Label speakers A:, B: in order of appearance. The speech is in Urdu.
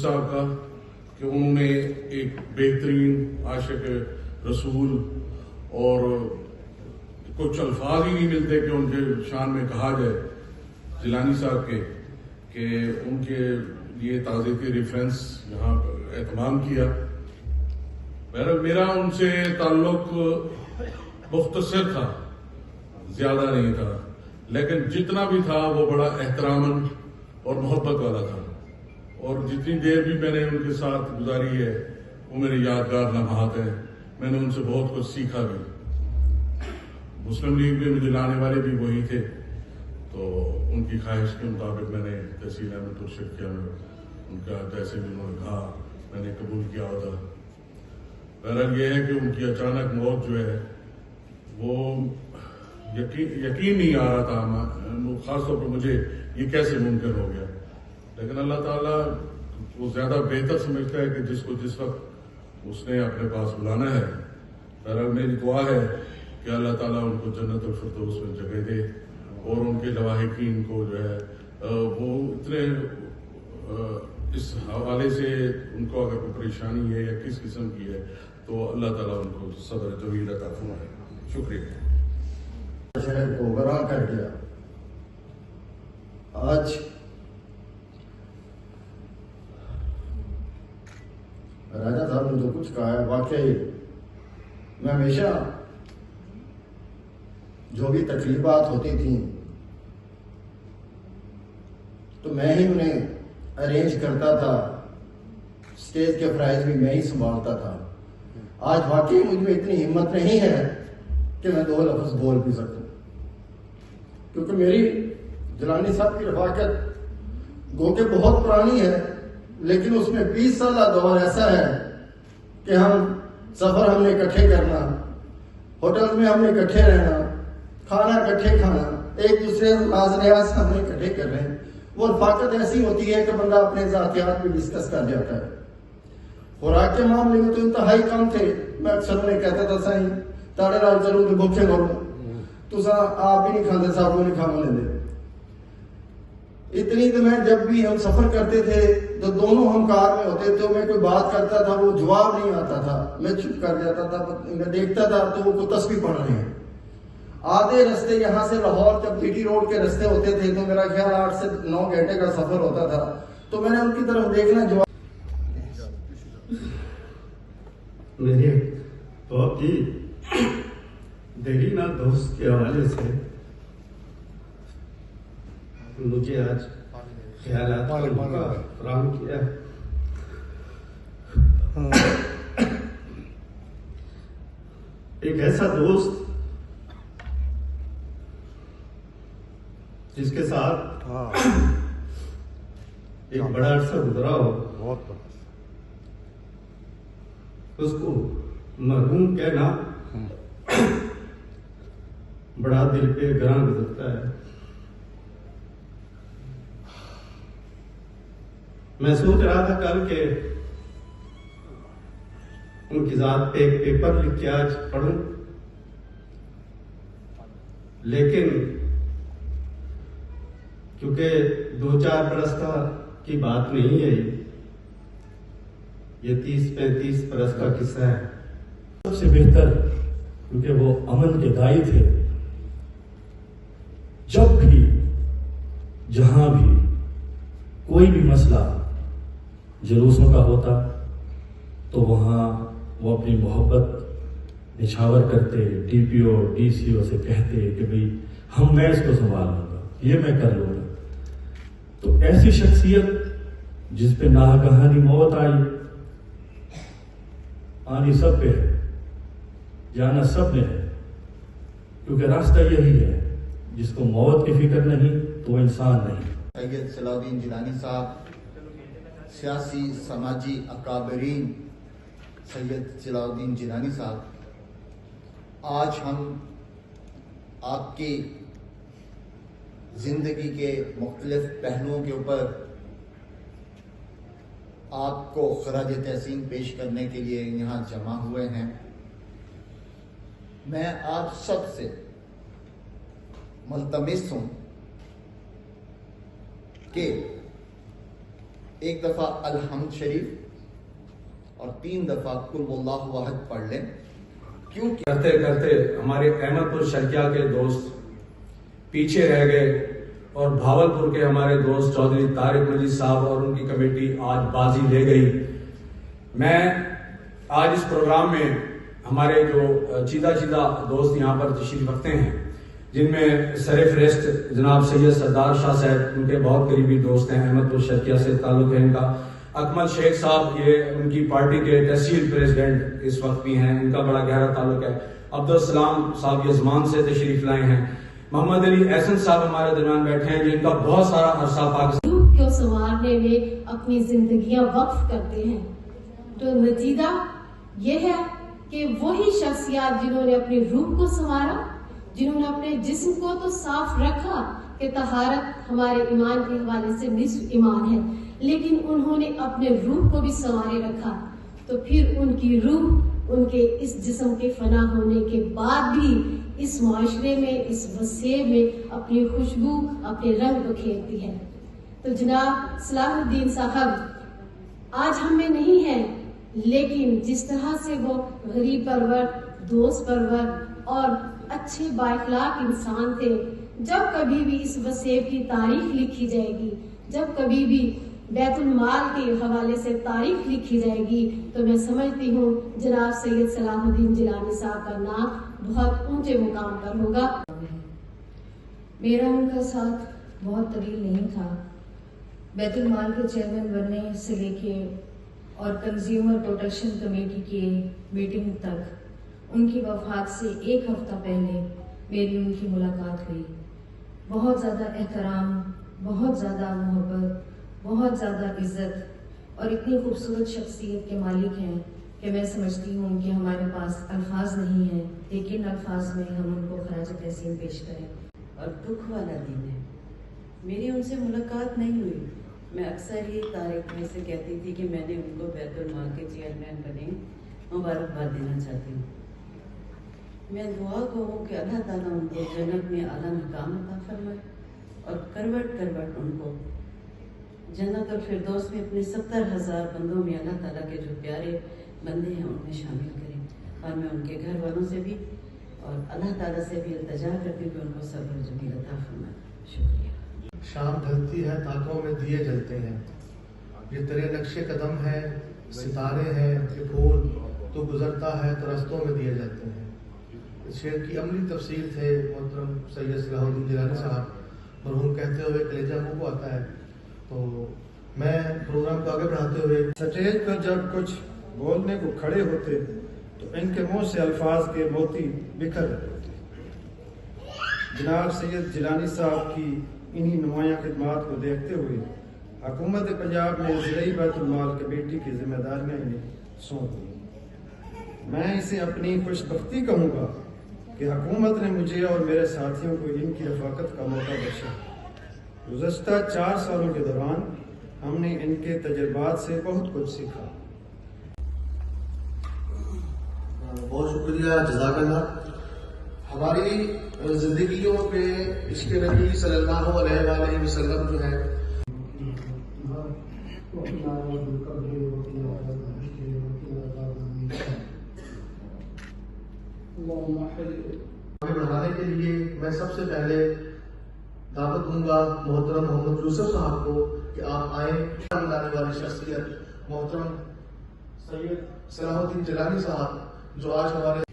A: صاحب کا کہ انہوں نے ایک بہترین عاشق رسول اور کچھ الفاظ ہی نہیں ملتے کہ ان کے شان میں کہا جائے جیلانی صاحب کے کہ ان کے لیے تعزیتی ریفرنس یہاں اہتمام کیا۔ بہرحال میرا ان سے تعلق مختصر تھا، زیادہ نہیں تھا، لیکن جتنا بھی تھا وہ بڑا احترام اور محبت والا تھا، اور جتنی دیر بھی میں نے ان کے ساتھ گزاری ہے وہ میرے یادگار لمحات ہیں۔ میں نے ان سے بہت کچھ سیکھا بھی۔ مسلم لیگ میں مجھے لانے والے بھی وہی تھے، تو ان کی خواہش کے مطابق میں نے تحصیل احمد پور شفٹ کیا۔ ان کا جیسے بھی انہوں نے کہا میں نے قبول کیا ہوتا۔ بہرحال یہ ہے کہ ان کی اچانک موت جو ہے وہ یقین نہیں آ رہا تھا، خاص طور پر مجھے یہ کیسے ممکن ہو گیا، لیکن اللہ تعالیٰ وہ زیادہ بہتر سمجھتا ہے کہ جس کو جس وقت اس نے اپنے پاس بلانا ہے۔ بہرحال میری دعا ہے کہ اللہ تعالیٰ ان کو جنت الفردوس میں جگہ دے، اور ان کے لواحقین کو جو ہے وہ اتنے اس حوالے سے ان کو اگر کوئی پریشانی ہے یا کس قسم کی ہے تو اللہ تعالیٰ ان کو صبر جمیل عطا فرمائے۔ شکریہ۔
B: شہر کو گراں کر دیا۔ آج راجہ صاحب نے جو کچھ کہا ہے واقعی میں ہمیشہ جو بھی تقریبات ہوتی تھیں تو میں ہی انہیں ارینج کرتا تھا، اسٹیج کے فرائض بھی میں ہی سنبھالتا تھا۔ آج واقعی مجھ میں اتنی ہمت نہیں ہے کہ میں 2 لفظ بول بھی سکوں، کیونکہ میری جیلانی صاحب کی رفاقت گو کہ بہت پرانی ہے، لیکن اس میں 20 سالہ دور ایسا ہے کہ سفر ہم نے اکٹھے کرنا، ہوٹل میں ہم نے اکٹھے رہنا، کھانا اکٹھے کھانا، ایک دوسرے راز ریاض ہم نے اکٹھے کر رہے ہیں۔ وہ رفاقت ایسی ہوتی ہے کہ بندہ اپنے ذاتیات بھی ڈسکس کر جاتا ہے۔ خوراک کے معاملے میں تو انتہائی کم تھے۔ میں اکثر انہیں کہتا تھا سائیں تاڑے رال ضرور بھوکے مرو، تو آپ بھی نہیں کھاتے صاحب کو نہیں کھانا لیندے۔ اتنی تو میں جب بھی ہم سفر کرتے تھے تو دونوں ہم کار میں ہوتے تھے، میں کوئی بات کرتا تھا وہ جواب نہیں آتا تھا، میں چپ کر جاتا تھا، میں دیکھتا تھا تو وہ کوئی تسبیح پڑھ رہے ہیں۔ آدھے رستے یہاں سے لاہور جب پی ٹی روڈ کے رستے ہوتے تھے تو میرا خیال 8 سے 9 گھنٹے کا سفر ہوتا تھا، تو میں نے ان کی طرف دیکھنا جواب
C: میری بہت ہی دیرینہ دوست کے حوالے سے مجھے آج خیالات کا موقع فراہم کیا۔ ایک ایسا دوست جس کے ساتھ ایک بڑا عرصہ گزرا ہو، اس کو مرحوم کہنا بڑا دل پہ گراں گزرتا ہے۔ میں سوچ رہا تھا کل کہ ان کی ذات پہ ایک پیپر لکھ کے آج پڑھوں، لیکن کیونکہ 2-4 برس کی بات نہیں ہے، یہ 30-35 برس کا قصہ ہے۔
D: سب سے بہتر کیونکہ وہ امن کے دائی تھے۔ جب بھی جہاں بھی کوئی بھی مسئلہ جلوسوں کا ہوتا تو وہاں وہ اپنی محبت نچھاور کرتے، D P O D C او سے کہتے کہ بھئی میں اس کو سنبھال لوں گا، یہ میں کر لوں گا۔ تو ایسی شخصیت جس پہ ناگہانی موت آنی سب پہ ہے، جانا سب نے ہے، کیونکہ راستہ یہی ہے، جس کو موت کی فکر نہیں تو وہ انسان نہیں۔
E: سید صلاح الدین جیلانی صاحب، سیاسی سماجی اکابرین سید صلاح الدین جیلانی صاحب، آج ہم آپ کی زندگی کے مختلف پہلوؤں کے اوپر آپ کو خراج تحسین پیش کرنے کے لیے یہاں جمع ہوئے ہیں۔ میں آپ سب سے ملتمس ہوں کہ ایک دفعہ الحمد شریف اور 3 دفعہ قل واللہ احد پڑھ لیں، کیونکہ
C: کرتے کرتے ہمارے احمد پور شرکیہ کے دوست پیچھے رہ گئے اور بھاول پور کے ہمارے دوست چودھری طارق مجید صاحب اور ان کی کمیٹی آج بازی لے گئی۔ میں آج اس پروگرام میں ہمارے جو چیدہ دوست یہاں پر تشریف رکھتے ہیں، جن میں سر فہرست جناب سید سردار شاہ صاحب، ان کے بہت قریبی دوست ہیں، احمد پور شرکیہ سے تعلق ہے ان کا، اکمل شیخ صاحب یہ ان کی پارٹی کے تحصیل پریزیڈنٹ اس وقت بھی ہیں، ان کا بڑا گہرا تعلق ہے، عبدالسلام صاحب یزمان سے تشریف لائے ہیں، محمد علی احسن صاحب ہمارے درمیان بیٹھے ہیں جن کا بہت سارا عرصہ پاکستان
F: روح کو سنوارنے میں اپنی زندگیاں وقف کرتے ہیں۔ تو نتیجہ یہ ہے کہ وہی شخصیات جنہوں نے اپنی روح کو سنوارا، جنہوں نے اپنے جسم کو تو صاف رکھا کہ طہارت ہمارے ایمان کے حوالے سے نصف ایمان ہے، لیکن انہوں نے اپنے روح کو بھی سنوارے رکھا، تو پھر ان کی روح ان کے اس جسم کے فنا ہونے کے بعد بھی اس معاشرے میں، اس وسیع میں اپنی خوشبو، اپنے رنگ بکھیرتی ہے۔ تو جناب صلاح الدین صاحب آج ہم میں نہیں ہیں، لیکن جس طرح سے وہ غریب پرور، دوست پرور اور اچھے بااخلاق انسان تھے، جب کبھی بھی اس وسیع کی تاریخ لکھی جائے گی، جب کبھی بھی بیت المال کے حوالے سے تاریخ لکھی جائے گی، تو میں سمجھتی ہوں جناب سید صلاح الدین جیلانی صاحب کا نام بہت اونچے مقام پر ہوگا۔
G: میرا ان کا ساتھ بہت طویل نہیں تھا، بیت المال کے چیئرمین بننے سے لے کے اور کنزیومر پروٹیکشن کمیٹی کی میٹنگ تک ان کی وفات سے 1 ہفتہ پہلے میری ان کی ملاقات ہوئی۔ بہت زیادہ احترام، بہت زیادہ محبت، بہت زیادہ عزت اور اتنی خوبصورت شخصیت کے مالک ہیں کہ میں سمجھتی ہوں کہ ہمارے پاس الفاظ نہیں ہیں، لیکن الفاظ میں ہم ان کو خراج تحسین پیش کریں۔
H: اور دکھ والا دن ہے، میری ان سے ملاقات نہیں ہوئی۔ میں اکثر یہ طارق بھائی سے کہتی تھی کہ میں نے ان کو بیت المال کے چیئرمین بنے مبارکباد دینا چاہتی ہوں۔ میں دعا کروں کہ اللہ تعالیٰ ان کو جنت میں اعلیٰ مقام عطا فرمائے اور کروٹ کروٹ ان کو جنت الفردوس میں اپنے 70,000 بندوں میں اللہ تعالیٰ کے جو پیارے بندے ہیں ان میں شامل کریں۔ اور میں ان کے گھر والوں سے بھی اور اللہ تعالیٰ سے بھی التجا کرتی ہوں کہ ان کو صبر و جمیل عطا فرمائے۔ شکریہ۔
I: شام ڈھلتی ہے، تاکوں میں دیے جلتے ہیں، یہ تیرے نقش قدم ہے، ستارے ہیں، یہ پھول تو گزرتا ہے تو رستوں میں دیے جاتے ہیں۔ اس شعر کی عملی تفسیر تھے محترم سید صلاح الدین جیلانی صاحب، مرحوم کہتے ہوئے کلیجہ منہ کو آتا ہے۔ تو میں پروگرام کو آگے بڑھاتے ہوئے
J: سٹیج پر جب کچھ بولنے کو کھڑے ہوتے تو ان کے منہ سے الفاظ کے موتی بکھر رہے ہوتے۔ جناب سید جیلانی صاحب کی انہی نمایاں خدمات کو دیکھتے ہوئے حکومت پنجاب میں ضلعی بیت المال کمیٹی کی ذمہ داریاں انہیں سونپ دی۔ میں اسے اپنی خوش بختی کہوں گا کہ حکومت نے مجھے اور میرے ساتھیوں کو ان کی رفاقت کا موقع بخشا۔ گزشتہ 4 سالوں کے دوران ہم نے ان کے تجربات سے بہت کچھ سیکھا۔
I: بہت شکریہ، جزاک اللہ۔ ہماری زندگیوں پہ عشق نبی صلی اللہ علیہ وآلہ وسلم جو ہے بڑھانے کے لیے میں سب سے پہلے دعوت دوں گا محترم محمد یوسف صاحب کو کہ آپ آئیں۔ لانے والی شخصیت محترم سید صلاح الدین جیلانی صاحب جو آج ہمارے